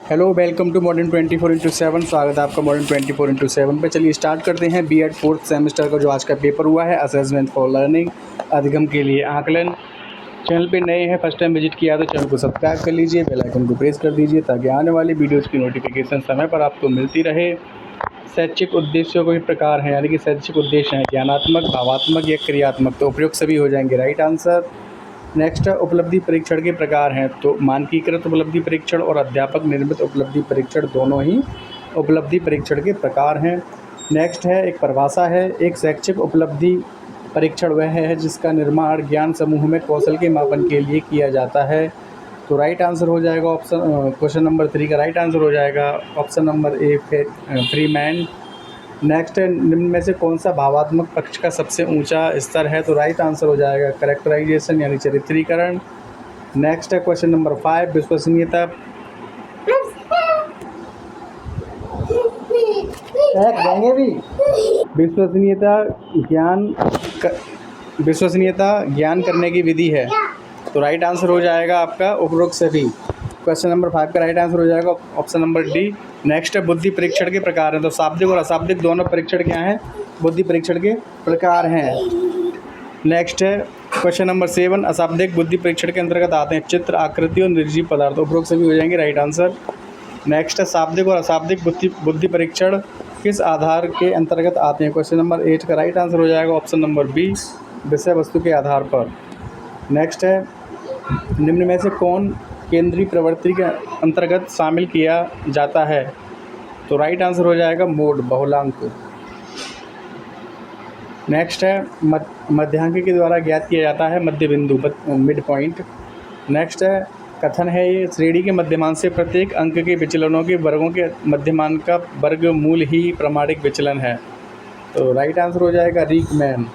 Hello, welcome to modern 24/7। स्वागत है आपका मॉडर्न 24/7 पे। चलिए स्टार्ट करते हैं बीएड फोर्थ सेमेस्टर का जो आज का पेपर हुआ है, असेसमेंट फॉर लर्निंग, अधिगम के लिए आकलन। चैनल पे नए हैं, फर्स्ट टाइम विजिट किया तो चैनल को सब्सक्राइब कर लीजिए, बेल आइकन को प्रेस कर दीजिए ताकि आने वाली वीडियोज़ की नोटिफिकेशन समय पर आपको मिलती रहे। शैक्षिक उद्देश्यों के प्रकार हैं, यानी कि शैक्षिक उद्देश्य हैं ज्ञानात्मक, भावात्मक या क्रियात्मक, तो उपयुक्त सभी हो जाएंगे राइट आंसर। नेक्स्ट है उपलब्धि परीक्षण के प्रकार हैं, तो मानकीकृत उपलब्धि परीक्षण और अध्यापक निर्मित उपलब्धि परीक्षण दोनों ही उपलब्धि परीक्षण के प्रकार हैं। नेक्स्ट है एक परिभाषा है, एक शैक्षिक उपलब्धि परीक्षण वह है जिसका निर्माण ज्ञान समूह में कौशल के मापन के लिए किया जाता है। तो राइट आंसर हो जाएगा ऑप्शन, क्वेश्चन नंबर 3 का राइट आंसर हो जाएगा option number A, Freeman. Next है निम्न में से कौन सा भावात्मक पक्ष का सबसे ऊंचा स्तर है, तो राइट आंसर हो जाएगा करेक्टराइजेशन यानी चरित्रीकरण। नेक्स्ट है क्वेश्चन नंबर 5, विश्वसनीयता। देंगे भी विश्वसनीयता ज्ञान विश्वसनीयता ज्ञान करने की विधि है, तो राइट आंसर हो जाएगा आपका उपरोक्त सभी। क्वेश्चन नंबर 5 का राइट आंसर हो जाएगा ऑप्शन नंबर डी। नेक्स्ट है बुद्धि परीक्षण के प्रकार हैं, तो शाब्दिक और अशाब्दिक दोनों परीक्षण क्या हैं, बुद्धि परीक्षण के प्रकार हैं। नेक्स्ट है क्वेश्चन नंबर 7, अशाब्दिक बुद्धि परीक्षण के अंतर्गत आते हैं चित्र, आकृति और निर्जीव पदार्थ, उपरोक्त सभी हो जाएंगे राइट आंसर। नेक्स्ट है शाब्दिक और अशाब्दिक बुद्धि परीक्षण किस आधार के अंतर्गत आते हैं, क्वेश्चन नंबर 8 का राइट आंसर हो जाएगा ऑप्शन नंबर बी, विषय वस्तु के आधार पर। नेक्स्ट है निम्न में से कौन केंद्रीय प्रवृत्ति के अंतर्गत शामिल किया जाता है, तो राइट आंसर हो जाएगा मोड, बहुलांक। नेक्स्ट है मध्यांक के द्वारा ज्ञात किया जाता है मध्य बिंदु, मिड पॉइंट। नेक्स्ट है कथन है ये श्रेणी के मध्यमान से प्रत्येक अंक के विचलनों के वर्गों के मध्यमान का वर्गमूल ही प्रमाणिक विचलन है, तो राइट आंसर हो जाएगा रीकमैन।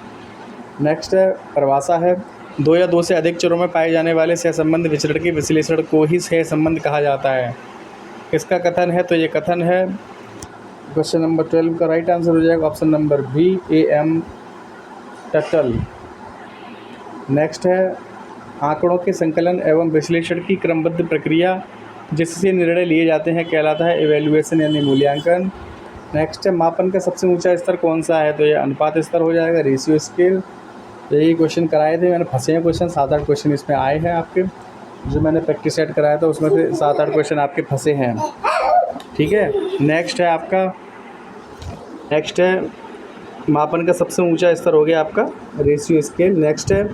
नेक्स्ट है परिभाषा है, दो या दो से अधिक चरों में पाए जाने वाले सहसंबंध विचरण के विश्लेषण को ही सहसंबंध कहा जाता है। किसका कथन है, तो ये कथन है क्वेश्चन नंबर 12 का राइट आंसर हो जाएगा option number B, A M टटल। नेक्स्ट है आंकड़ों के संकलन एवं विश्लेषण की क्रमबद्ध प्रक्रिया जिससे निर्णय लिए जाते हैं कहलाता है इवैल्यूएशन यानी मूल्यांकन। नेक्स्ट है मापन का सबसे ऊंचा स्तर कौन सा है, तो ये अनुपात स्तर हो जाएगा, रेशियो स्केल। यही क्वेश्चन कराए थे मैंने, फंसे हैं क्वेश्चन, 7-8 क्वेश्चन इसमें आए हैं आपके, जो मैंने प्रैक्टिस सेट कराया था उसमें से 7-8 क्वेश्चन आपके फंसे हैं, ठीक है। नेक्स्ट है आपका, नेक्स्ट है मापन का सबसे ऊंचा स्तर हो गया आपका रेशियो स्केल। नेक्स्ट है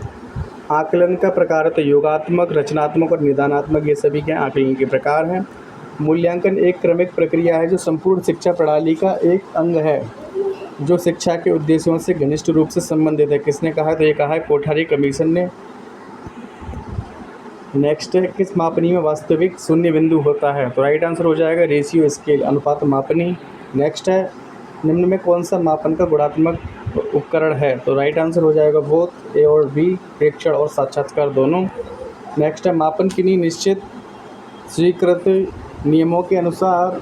आकलन का प्रकार है, तो योगात्मक, रचनात्मक और निदानात्मक, ये सभी के आकलन के प्रकार हैं। मूल्यांकन एक क्रमिक प्रक्रिया है जो संपूर्ण शिक्षा प्रणाली का एक अंग है जो शिक्षा के उद्देश्यों से घनिष्ठ रूप से संबंधित है। किसने कहा है, तो ये कहा है कोठारी कमीशन ने। नेक्स्ट है किस मापनी में वास्तविक शून्य बिंदु होता है, तो राइट आंसर हो जाएगा रेशियो स्केल, अनुपात मापनी। नेक्स्ट है निम्न में कौन सा मापन का गुणात्मक उपकरण है, तो राइट आंसर हो जाएगा बोथ ए और बी, प्रेक्षण और साक्षात्कार दोनों। नेक्स्ट है मापन किन्हीं निश्चित स्वीकृत नियमों के अनुसार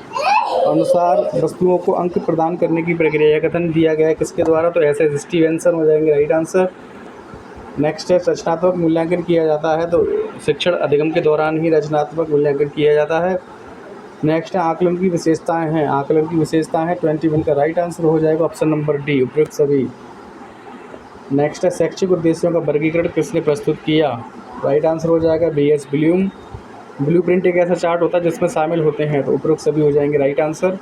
वस्तुओं को अंक प्रदान करने की प्रक्रिया का कथन दिया गया है किसके द्वारा, तो ऐसे स्टीवेंसन हो जाएंगे राइट आंसर। नेक्स्ट है रचनात्मक मूल्यांकन किया जाता है, तो शिक्षण अधिगम के दौरान ही रचनात्मक मूल्यांकन किया जाता है। नेक्स्ट है आकलन की विशेषताएं हैं, आकलन की विशेषताएं हैं 21 का राइट आंसर हो जाएगा ऑप्शन नंबर डी, उपयुक्त सभी। नेक्स्ट है शैक्षिक उद्देश्यों का वर्गीकरण किसने प्रस्तुत किया, राइट आंसर हो जाएगा बी एस ब्लूम। ब्लूप्रिंट एक ऐसा चार्ट होता है जिसमें शामिल होते हैं, तो उपरोक्त सभी हो जाएंगे राइट आंसर।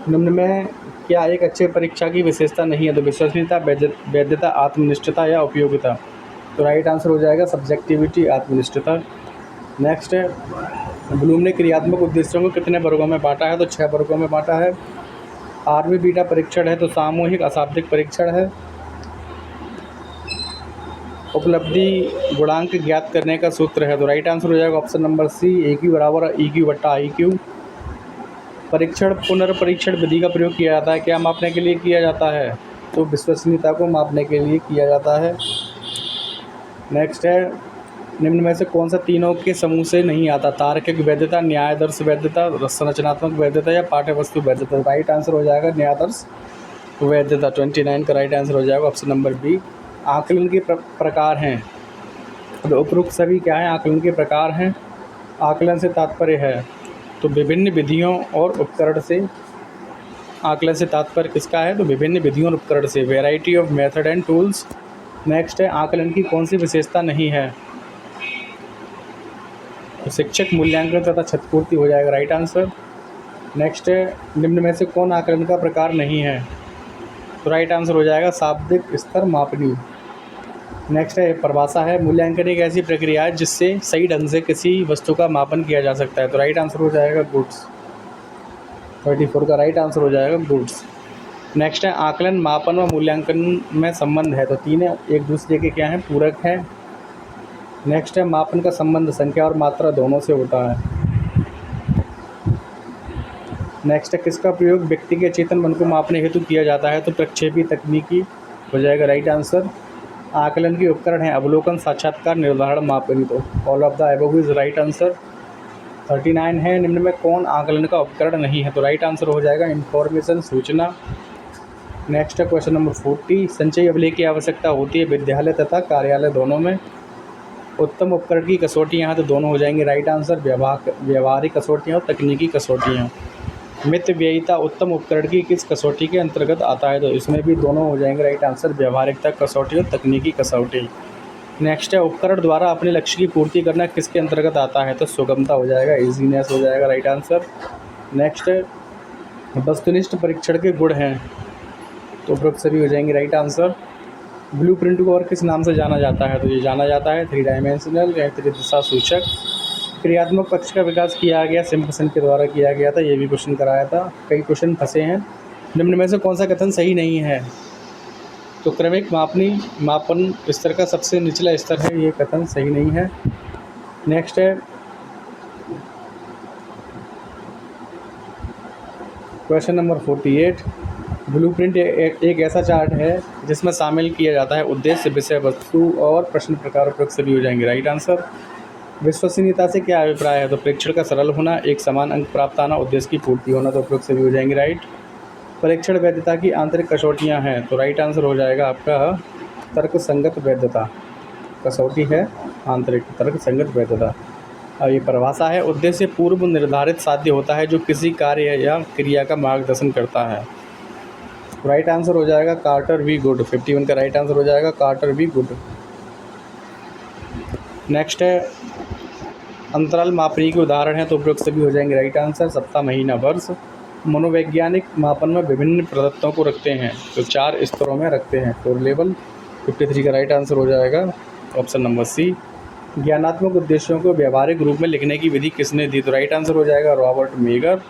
निम्न में क्या एक अच्छे परीक्षा की विशेषता नहीं है, तो विश्वसनीयता, वैधता, आत्मनिष्ठता या उपयोगिता, तो राइट आंसर हो जाएगा सब्जेक्टिविटी, आत्मनिष्ठता। नेक्स्ट है ब्लूम ने क्रियात्मक उद्देश्यों को कितने वर्गों में बांटा है, तो 6 वर्गों में बांटा है। आरवी बीटा परीक्षण है, तो सामूहिक अशाब्दिक परीक्षण है। उपलब्धि गुणांक ज्ञात करने का सूत्र है, तो राइट आंसर हो जाएगा ऑप्शन नंबर सी, ए क्यू बराबर ई क्यू बट्टा आई क्यू। परीक्षण पुनर्परीक्षण विधि का प्रयोग किया जाता है, क्या मापने के लिए किया जाता है, तो विश्वसनीयता को मापने के लिए किया जाता है। नेक्स्ट है निम्न में से कौन सा तीनों के समूह से नहीं आता, तार्किक वैधता, न्यायादर्श वैधता, संरचनात्मक वैधता या पाठ्यवस्तु वैधता, राइट आंसर हो जाएगा न्यायादर्श वैधता। 29 का राइट आंसर हो जाएगा ऑप्शन नंबर बी। आकलन के प्रकार हैं, तो उपरोक्त सभी क्या हैं, आकलन के प्रकार हैं। आकलन से तात्पर्य है तो विभिन्न विधियों और उपकरण से आकलन से तात्पर्य किसका है, तो विभिन्न विधियों और उपकरण से, variety of method and tools. Next है आकलन की कौन सी विशेषता नहीं है, तो शिक्षक मूल्यांकन तथा क्षतिपूर्ति हो जाएगा राइट आंसर। नेक्स्ट है निम्न में से कौन आकलन का प्रकार नहीं है, तो राइट आंसर हो जाएगा शाब्दिक स्तर मापनी। नेक्स्ट है परिभाषा है, मूल्यांकन एक ऐसी प्रक्रिया है जिससे सही ढंग से किसी वस्तु का मापन किया जा सकता है, तो राइट आंसर हो जाएगा गुड्स। 34 का राइट आंसर हो जाएगा गुड्स। नेक्स्ट है आकलन मापन व मूल्यांकन में संबंध है, तो तीनों एक दूसरे के क्या हैं, पूरक है। नेक्स्ट है मापन का संबंध संख्या और मात्रा दोनों से होता है। नेक्स्ट है किसका प्रयोग व्यक्ति के चेतन मन को मापने हेतु किया जाता है, तो प्रक्षेपी तकनीकी हो जाएगा राइट आंसर। आकलन के उपकरण हैं अवलोकन, साक्षात्कार, निर्धारण, मापनी, तो all of the above is right answer. 39 है निम्न में कौन आकलन का उपकरण नहीं है, तो राइट आंसर हो जाएगा इंफॉर्मेशन, सूचना। नेक्स्ट है क्वेश्चन नंबर 40, संचयी अभिलेख की आवश्यकता होती है विद्यालय तथा कार्यालय दोनों में। उत्तम उपकरण की कसौटियाँ हैं, तो दोनों हो जाएंगे राइट आंसर, व्यवहारिक कसौटियाँ और तकनीकी कसौटियाँ। मित्र व्ययिता उत्तम उपकरण की किस कसौटी के अंतर्गत आता है, तो इसमें भी दोनों हो जाएंगे राइट आंसर, व्यवहारिकता कसौटी और तकनीकी कसौटी। नेक्स्ट है उपकरण द्वारा अपने लक्ष्य की पूर्ति करना किसके अंतर्गत आता है, तो सुगमता हो जाएगा, इजीनेस हो जाएगा राइट आंसर। नेक्स्ट है वस्तुनिष्ठ परीक्षण के गुण हैं, तो उपरोक्त सभी हो जाएंगे राइट आंसर। ब्लूप्रिंट को और किस नाम से जाना जाता है, तो ये जाना जाता है 3 डायमेंशनल या त्रिदिशा सूचक। क्रियात्मक पक्ष का विकास किया गया सिम्पसन के द्वारा किया गया था, ये भी क्वेश्चन कराया था, कई क्वेश्चन फंसे हैं। निम्न में से कौन सा कथन सही नहीं है, तो क्रमिक मापन स्तर का सबसे निचला स्तर है, ये कथन सही नहीं है। नेक्स्ट है क्वेश्चन नंबर 48, ब्लूप्रिंट एक ऐसा चार्ट है जिसमें शामिल किया जाता है उद्देश्य, विषय वस्तु और प्रश्न प्रकार, उपरोक्त सभी हो जाएंगे राइट आंसर। विश्वसनीयता से क्या अभिप्राय है, तो परीक्षण का सरल होना, एक समान अंक प्राप्त आना, उद्देश्य की पूर्ति होना, तो उपरोक्त सभी हो जाएंगे राइट। परीक्षण वैधता की आंतरिक कसौटियाँ हैं, तो राइट आंसर हो जाएगा आपका तर्क संगत वैधता, कसौटी है आंतरिक तर्क संगत वैधता। और ये परिभाषा है, उद्देश्य पूर्व निर्धारित साध्य होता है जो किसी कार्य या क्रिया का मार्गदर्शन करता है, राइट आंसर हो जाएगा कार्टर वी गुड। 51 का राइट आंसर हो जाएगा कार्टर वी गुड। नेक्स्ट है अंतराल मापनी के उदाहरण है, तो उपरोक्त सभी हो जाएंगे राइट आंसर, सप्ताह, महीना, वर्ष। मनोवैज्ञानिक मापन में विभिन्न प्रदत्तों को रखते हैं, तो 4 स्तरों में रखते हैं, कोर लेवल। 53 का राइट आंसर हो जाएगा ऑप्शन नंबर सी। ज्ञानात्मक उद्देश्यों को व्यवहारिक रूप में लिखने की विधि किसने दी, तो राइट आंसर हो जाएगा रॉबर्ट मेगर।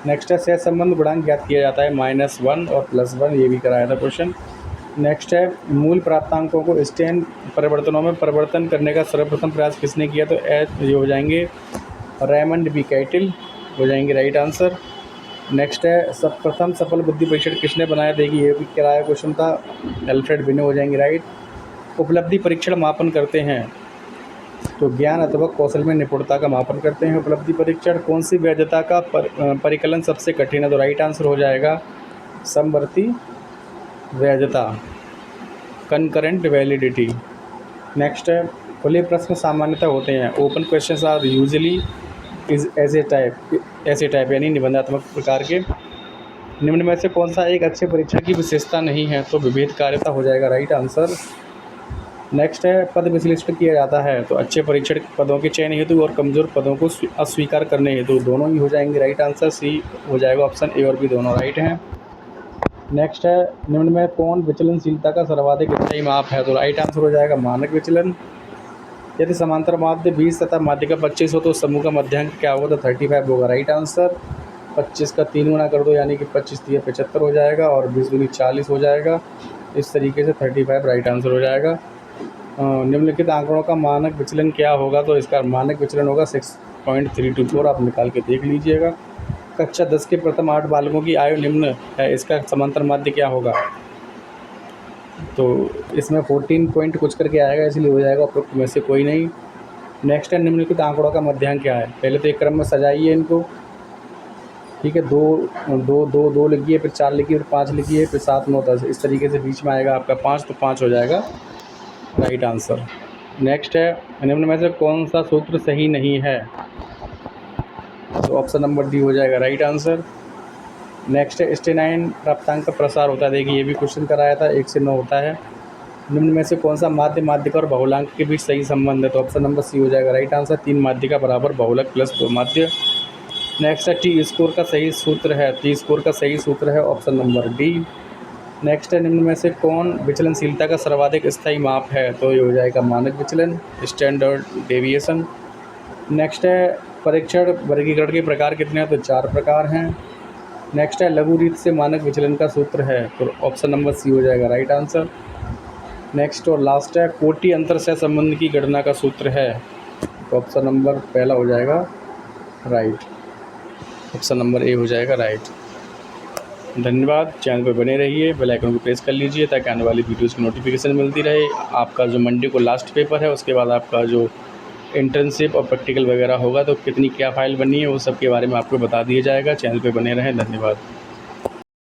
नेक्स्ट है सहसंबंध गुणांक ज्ञात किया जाता है -1 और +1, ये भी कराया था क्वेश्चन। नेक्स्ट है मूल प्राप्तांकों को स्टेन परिवर्तनों में परिवर्तन करने का सर्वप्रथम प्रयास किसने किया, तो ये हो जाएंगे रेमंड बी कैटिल हो जाएंगे राइट आंसर। नेक्स्ट है प्रथम सफल बुद्धि परीक्षण किसने बनाया, देखिए ये भी कराया क्वेश्चन था, एल्फ्रेड बिने हो जाएंगे राइट। उपलब्धि परीक्षण मापन करते हैं, तो ज्ञान अथवा कौशल में निपुणता का मापन करते हैं उपलब्धि परीक्षण। कौन सी वैधता का परिकलन सबसे कठिन है, तो राइट आंसर हो जाएगा समवर्ती वैधता, कंकरेंट वैलिडिटी। नेक्स्ट है खुले प्रश्न सामान्यतः होते हैं, open questions are usually is ऐसे टाइप यानी निबंधात्मक प्रकार के। निम्न में से कौन सा एक अच्छे परीक्षण की विशेषता नहीं है, तो विभेदकारिता हो जाएगा राइट आंसर। नेक्स्ट है पद विश्लेषण किया जाता है, तो अच्छे परीक्षण पदों के चयन हेतु और कमजोर पदों को अस्वीकार करने हेतु, दोनों ही हो जाएंगे राइट आंसर, सी हो जाएगा ऑप्शन ए और बी दोनों राइट हैं। नेक्स्ट है निम्न में कौन विचलनशीलता का सर्वाधिक स्थायी माप है, तो राइट आंसर हो जाएगा मानक विचलन। यदि समांतर माध्य 20 तथा माध्य का 25 हो तो समूह का मध्यांक क्या होगा, तो 35 होगा राइट आंसर। 25 का 3 गुना कर दो यानी कि 25 × 75 हो जाएगा और 20 × 40 हो जाएगा, इस तरीके से 35 राइट आंसर हो जाएगा। निम्नलिखित आंकड़ों का मानक विचलन क्या होगा, तो इसका मानक विचलन होगा 6.324, आप निकाल के देख लीजिएगा। कक्षा 10 के प्रथम 8 बालकों की आयु निम्न है, इसका समांतर माध्य क्या होगा, तो इसमें 14 पॉइंट कुछ करके आएगा, इसलिए हो जाएगा उपरोक्त में से कोई नहीं। नेक्स्ट है निम्नलिखित आंकड़ों का मध्यांक क्या है, पहले तो एक क्रम में सजाइए इनको, ठीक है, 2 लिखिए, फिर 4 लिखिए, फिर 5 लिखिए, फिर 7 9 10, इस तरीके से बीच में आएगा आपका 5, तो 5 हो जाएगा राइट आंसर। नेक्स्ट है निम्न में से कौन सा सूत्र सही नहीं है, तो ऑप्शन नंबर डी हो जाएगा राइट आंसर। नेक्स्ट है स्टेनाइन प्राप्तांक का प्रसार होता है। देखिए ये भी क्वेश्चन कराया था, 1 से 9 होता है। निम्न में से कौन सा माध्य माध्यिका और बहुलांक के बीच सही संबंध है? तो ऑप्शन नंबर सी हो जाएगा राइट आंसर। 3 माध्यिका बराबर बहुलक प्लस 2 माध्य। नेक्स्ट है टी स्कोर का सही सूत्र है। टी स्कोर का सही सूत्र है ऑप्शन नंबर डी। नेक्स्ट है निम्न में से कौन विचलनशीलता का सर्वाधिक स्थायी माप है? तो ये हो जाएगा मानक विचलन, स्टैंडर्ड डेविएशन। नेक्स्ट है परीक्षण वर्गीकरण के प्रकार कितने हैं? तो 4 प्रकार हैं। नेक्स्ट है लघु रीत से मानक विचलन का सूत्र है। तो ऑप्शन नंबर सी हो जाएगा राइट आंसर। नेक्स्ट और लास्ट है कोटि अंतर सहसंबंध की गणना का सूत्र है। तो ऑप्शन नंबर पहला हो जाएगा राइट, ऑप्शन नंबर ए हो जाएगा राइट। धन्यवाद। चैनल पर बने रहिए, बेल आइकन को प्रेस कर लीजिए ताकि आने वाली वीडियोज़ की नोटिफिकेशन मिलती रहे। आपका जो मंडे को लास्ट पेपर है उसके बाद आपका जो इंटर्नशिप और प्रैक्टिकल वगैरह होगा तो कितनी क्या फ़ाइल बनी है वो सब के बारे में आपको बता दिया जाएगा। चैनल पर बने रहें। धन्यवाद।